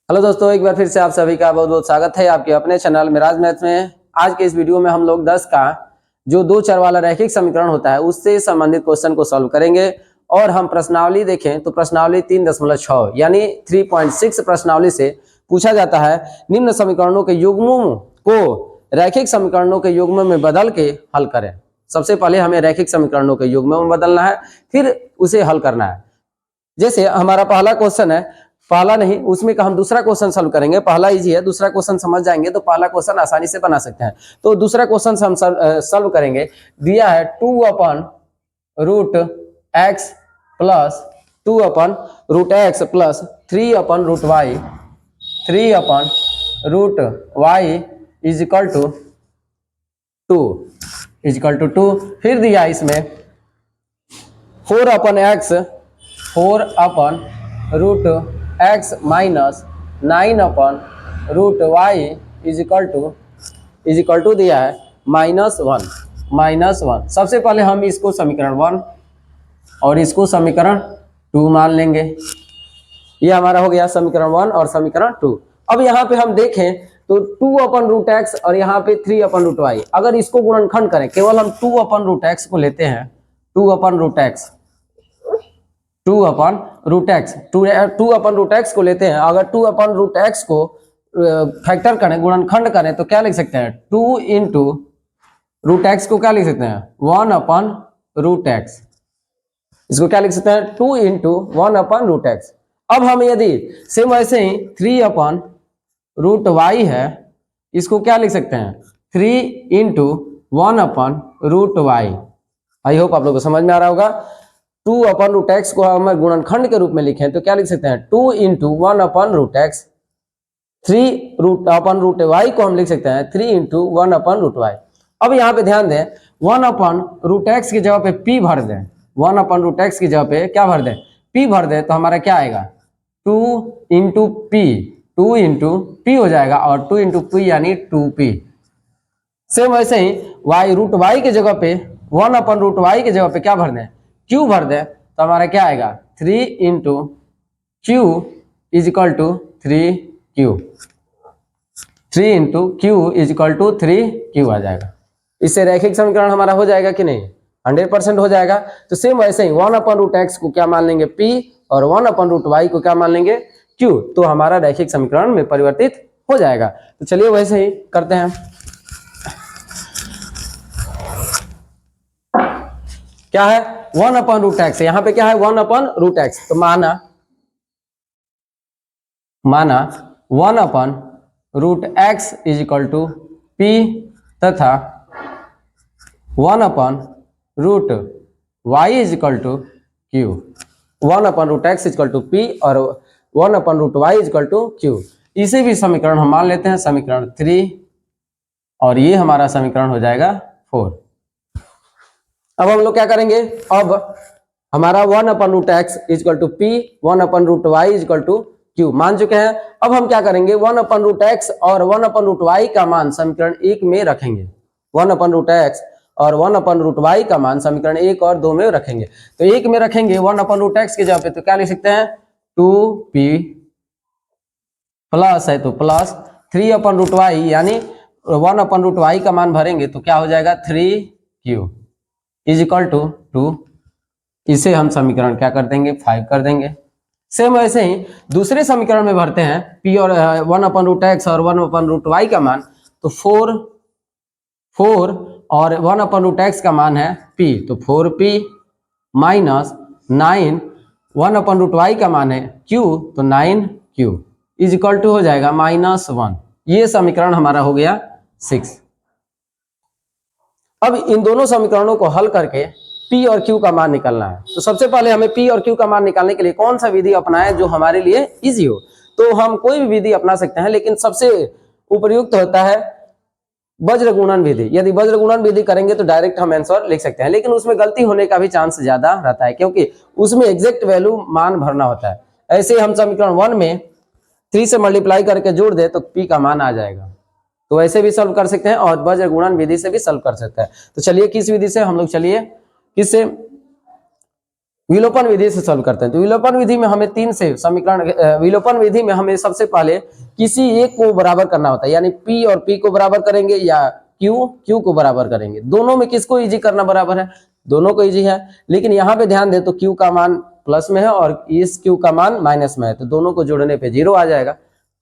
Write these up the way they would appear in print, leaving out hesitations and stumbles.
Hello दोस्तों, एक बार फिर से आप सभी का बहुत बहुत स्वागत है आपके अपने चैनल मिराज मैथ्स में। आज के इस वीडियो में हम लोग 10 का जो दो चर वाला रैखिक समीकरण होता है उससे संबंधित क्वेश्चन को सॉल्व करेंगे। और हम प्रश्नावली देखें तो प्रश्नावली 3.6 यानी 3.6 प्रश्नावली से पूछा जाता है निम्न समीकरणों के युग्मों को रैखिक समीकरणों के युग्म में बदल के हल करें। सबसे पहले हमें रैखिक समीकरणों के युग्म में बदलना है, फिर उसे हल करना है। जैसे हमारा पहला क्वेश्चन है, पहला नहीं उसमें का हम दूसरा क्वेश्चन सॉल्व करेंगे। पहला इजी है, दूसरा क्वेश्चन समझ जाएंगे तो पहला क्वेश्चन आसानी से बना सकते हैं। तो दूसरा क्वेश्चन हम सॉल्व करेंगे। दिया है 2/√x plus 2/√x plus 3/√y 3/√y is equal to 2 फिर दिया इसमें 4/x minus 9/√y is equal to दिया है -1। सबसे पहले हम इसको समीकरण 1 और इसको समीकरण 2 मान लेंगे। ये हमारा हो गया समीकरण 1 और समीकरण 2। अब यहाँ पे हम देखें तो 2/√x और यहाँ पे 3/√y, अगर इसको गुणनखंड करें, केवल हम 2/√x को लेते हैं, 2/√x को लेते हैं। अगर 2/√x को फैक्टर करें, गुणनखंड करें तो क्या लिख सकते हैं? 2 इंटू √x को क्या लिख सकते हैं? 1/√x। इसको क्या लिख सकते हैं? 2 इंटू 1/√x। अब हम यदि सेम वैसे ही 3/√y है, इसको क्या लिख सकते हैं? 3 इंटू 1/√y। आई होप आप लोगों को समझ में आ रहा होगा। 2/√x को हम गुणनखंड के रूप में लिखें तो क्या लिख सकते हैं? 2 इंटू 1/√x। 3/√y को हम लिख सकते हैं 3 इंटू 1/√y। अब यहाँ पे ध्यान दें, 1/√x की जगह पे p भर दें, 1/√x की जगह पे क्या भर दें? p भर दें तो हमारा क्या आएगा? 2 इंटू p हो जाएगा और 2 इंटू p यानी 2p। सेम वैसे ही y की जगह पे 1/√y की जगह पे क्या भर दें? q भर दें तो हमारा क्या आएगा? 3 into q is equal to 3q। 3 into q is equal to 3q आ जाएगा। इससे रैखिक समीकरण हमारा हो जाएगा कि नहीं? 100% हो जाएगा। तो सेम वैसे ही 1/√x को क्या मान लेंगे? p और 1/√y को क्या मान लेंगे? q। तो हमारा रैखिक समीकरण में परिवर्तित हो जाएगा। तो चलिए वैसे ही करते हैं। क्या है? 1/√x। यहाँ पे क्या है? 1/√x। तो माना 1/√x is equal to p तथा 1/√y is equal to q। 1/√x is equal to p और 1/√y is equal to q। इसे भी समीकरण हम मान लेते हैं समीकरण 3 और ये हमारा समीकरण हो जाएगा 4। अब हम लोग क्या करेंगे? अब हमारा 1/√x is equal to p, 1/√y is equal to q मान चुके हैं। अब हम क्या करेंगे? 1/√x और 1/√y का मान समीकरण 1 में रखेंगे। 1/√x और 1/√y का मान समीकरण 1 और 2 में रखेंगे। तो 1 में रखेंगे 1/√x की जगह पे तो क्या लिख सकते हैं? 2p प्लस है तो प्लस 3/√y यानी 1/√y का मान भरेंगे तो क्या हो जाएगा? 3q is equal to 2। इसे हम समीकरण क्या कर देंगे? 5 कर देंगे। सेम वैसे ही दूसरे समीकरण में भरते हैं p और 1/√x और 1/√y का मान, तो 4 और 1/√x का मान है p, तो 4p माइनस 9 1/√y का मान है q, तो 9q इज इक्वल टू हो जाएगा -1। ये समीकरण हमारा हो गया 6। अब इन दोनों समीकरणों को हल करके p और q का मान निकालना है। तो सबसे पहले हमें p और q का मान निकालने के लिए कौन सा विधि अपनाएं जो हमारे लिए इजी हो? तो हम कोई भी विधि अपना सकते हैं, लेकिन सबसे उपयुक्त होता है वज्र गुणन विधि। यदि वज्र गुणन विधि करेंगे तो डायरेक्ट हम आंसर लिख सकते हैं, लेकिन उसमें गलती होने का भी चांस ज्यादा रहता है क्योंकि उसमें एग्जैक्ट वैल्यू मान भरना होता है। ऐसे हम समीकरण 1 में 3 से मल्टीप्लाई करके जोड़ दे तो p का मान आ जाएगा। तो ऐसे भी सॉल्व कर सकते हैं और वज्र गुणन विधि से भी सॉल्व कर सकते हैं। तो चलिए किस विधि से हम लोग, चलिए किससे? विलोपन विधि से सॉल्व करते हैं। तो विलोपन विधि में हमें 3 से समीकरण, विलोपन विधि में हमें सबसे पहले किसी एक को बराबर करना होता है, यानी P और P को बराबर करेंगे या Q को बराबर करेंगे। दोनों में किसको इजी करना बराबर है? दोनों को इजी है, लेकिन यहाँ पे ध्यान दे तो Q का मान प्लस में है और इस Q का मान माइनस में है, तो दोनों को जोड़ने पे 0 आ जाएगा।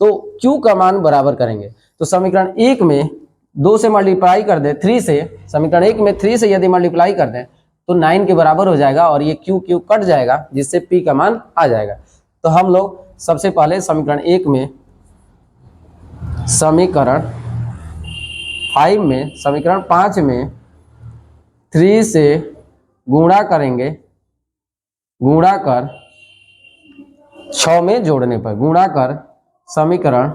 तो Q का मान बराबर करेंगे, तो समीकरण 1 में 2 से मल्टीप्लाई कर दे 3 से, समीकरण 1 में 3 से यदि मल्टीप्लाई कर दें तो 9 के बराबर हो जाएगा और ये Q कट जाएगा, जिससे P का मान आ जाएगा। तो हम लोग सबसे पहले समीकरण 1 में, समीकरण 5 में, समीकरण 5 में 3 से गुणा करेंगे, गुणा कर 6 में जोड़ने पर, गुणा कर समीकरण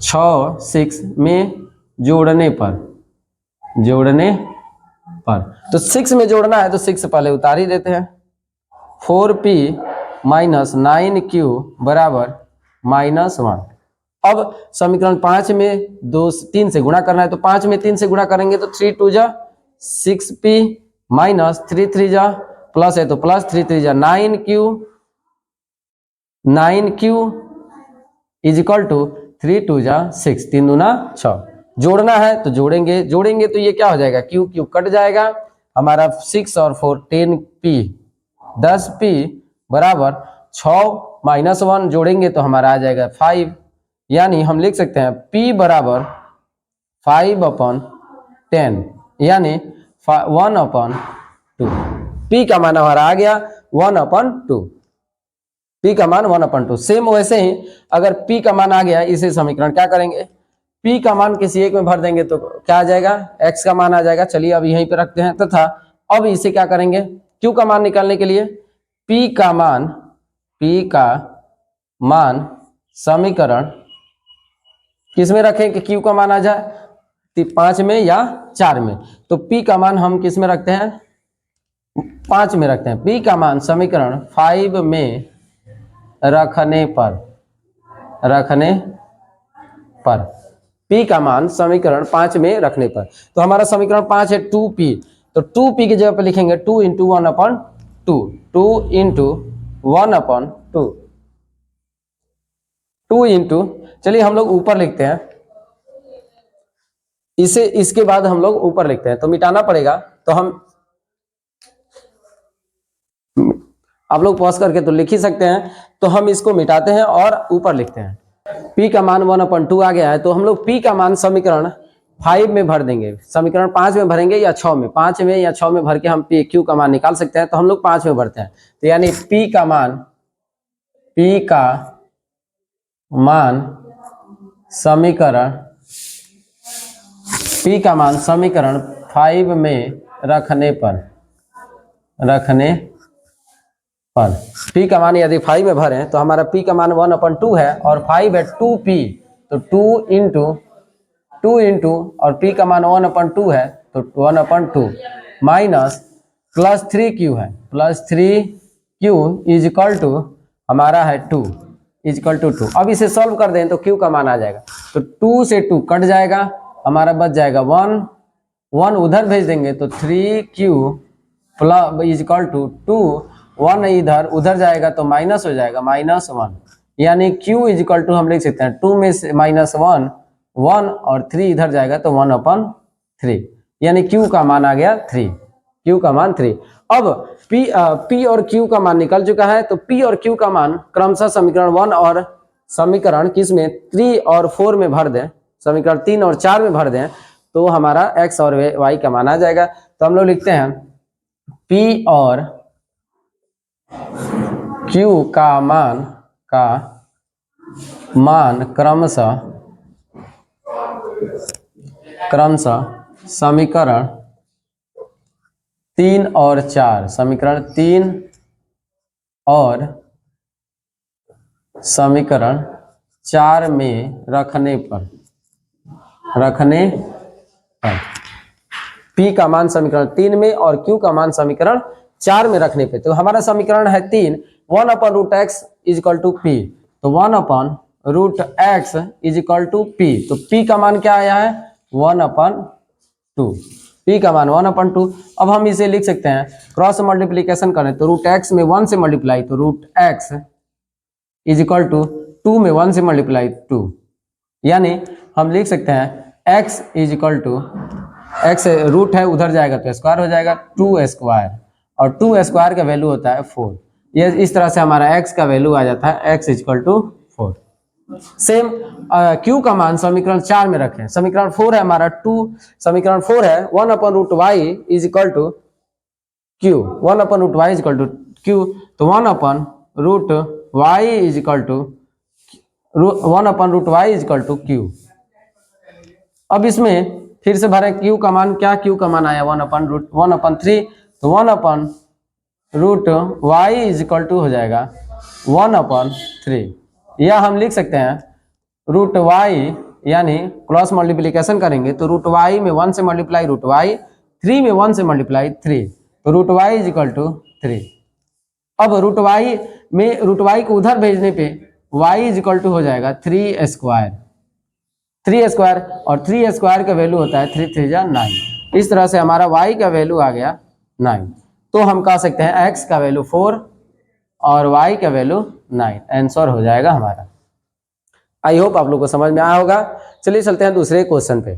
6 में जोड़ने पर, तो 6 में जोड़ना है तो 6 पहले उतार ही देते हैं। 4P माइनस 9Q बराबर -1। अब समीकरण 5 में 3 से गुणा करना है, तो 5 में 3 से गुणा करेंगे तो 3 2 जा 6P माइनस 3 3 जा प्लस है तो प्लस 3 3 जा 9Q इज इक्वल टू 3 2 जा 6, 3 दूना 6। जोड़ना है तो जोड़ेंगे तो ये क्या हो जाएगा, Q कट जाएगा, हमारा 6 और 4 10P 10P बराबर 6 माइनस 1 जोड़ेंगे तो हमारा आ जाएगा 5, यानी हम लिख सकते हैं P बराबर 5/10, यानी 1/2। P का मान हमारा आ गया 1/2, P का मान 1/2। सेम वैसे ही अगर P का मान आ गया, इसे समीकरण क्या करेंगे, P का मान किसी एक में भर देंगे तो क्या आ जाएगा, X का मान आ जाएगा। चलिए अब यहीं पे रखते हैं, तथा अब इसे क्या करेंगे, Q का मान निकालने के लिए P का मान समीकरण किस में रखें कि Q का मान आ जाए, 5 में या 4 में। तो P का मान हम किस में रखते हैं, 5 में रखते हैं। P का मान समीकरण 5 में रखने पर P का मान समीकरण 5 में रखने पर, तो हमारा समीकरण 5 है 2P, तो 2P की जगह पे लिखेंगे 2 × 1/2, 2 × 1/2, चलिए हम लोग ऊपर लिखते हैं इसे, इसके बाद हम लोग ऊपर लिखते हैं, तो मिटाना पड़ेगा। तो हम आप लोग पॉज करके तो लिख ही सकते हैं, तो हम इसको मिटाते हैं और ऊपर लिखते हैं। P का मान 1/2 आ गया है, तो हम लोग P का मान समीकरण 5 में भर देंगे, समीकरण 5 में भरेंगे या 6 में, 5 में या 6 में भर के हम Q का मान निकाल सकते हैं, तो हम लोग 5 में भरते हैं। तो यानी P का समीकरण 5 में रखने पर P का मान यदि 5 में भरें तो हमारा P का मान 1/2 है और 5 है 2P, तो 2 इंटू और P का मान 1/2 है तो 1/2 माइनस प्लस 3Q है, plus 3Q is equal to हमारा है 2, इज इक्वल टू 2। अब इसे सॉल्व कर दें तो Q का मान आ जाएगा, तो 2 से 2 कट जाएगा, हमारा बच जाएगा 1 उधर भेज देंगे तो 3Q plus is equal to 2, 1 इधर उधर जाएगा तो माइनस हो जाएगा -1, यानी Q इज इक्वल टू हम लिख सकते हैं 2 में से -1 और 3 इधर जाएगा तो 1/3, यानी Q का मान आ गया 3, Q का मान 3। अब P और Q का मान निकल चुका है, तो P और Q का मान क्रमशः समीकरण 1 और समीकरण किस में 3 और 4 में भर दें, समीकरण 3 और 4 में भर दें तो हमारा X और Y का मान आ जाएगा। तो हम लोग लिखते हैं P और Q का मान क्रमशः समीकरण 3 और 4, समीकरण 3 और समीकरण 4 में रखने पर P का मान समीकरण 3 में और Q का मान समीकरण 4 में रखने पे, तो हमारा समीकरण है 3, 1/√x is equal to P, तो 1/√x is equal to P, तो P का मान क्या आया है 1/2, p का मान 1/2। अब हम इसे लिख सकते हैं, क्रॉस मल्टीप्लीकेशन करें तो रूट एक्स में 1 से मल्टीप्लाई, तो root x is equal to 2 में 1 से मल्टीप्लाई 2, यानी हम लिख सकते हैं x is equal to, x root है उधर जाएगा तो स्क्वायर हो जाएगा 2 स्क्वायर, और 2 स्क्वायर का वैल्यू होता है 4। ये इस तरह से हमारा x का वैल्यू आ जाता है x is equal to 4। Same q का मान समीकरण 4 में रखें। समीकरण 4 है हमारा समीकरण 4 है 1/√y is equal to q, 1/√y is equal to q, तो 1/√y is equal to 1/√y is equal to q। अब इसमें फिर से भरें q का मान, क्या q का मान आया 1/3, तो 1/√y इज इक्वल टू हो जाएगा 1/3, या हम लिख सकते हैं रूट y, यानी क्रॉस मल्टीप्लीकेशन करेंगे तो रूट y में 1 से मल्टीप्लाई रूट y, 3 में 1 से मल्टीप्लाई 3, तो root y is equal to 3। अब रूट y को उधर भेजने पे y इज इक्वल टू हो जाएगा 3 स्क्वायर, और 3 स्क्वायर का वैल्यू होता है 3 3 जा 9। इस तरह से हमारा y का वैल्यू आ गया 9। तो हम कह सकते हैं x का वैल्यू 4 और y का वैल्यू 9, आंसर हो जाएगा हमारा। आई होप आप लोग को समझ में आया होगा। चलिए चलते हैं दूसरे क्वेश्चन पे।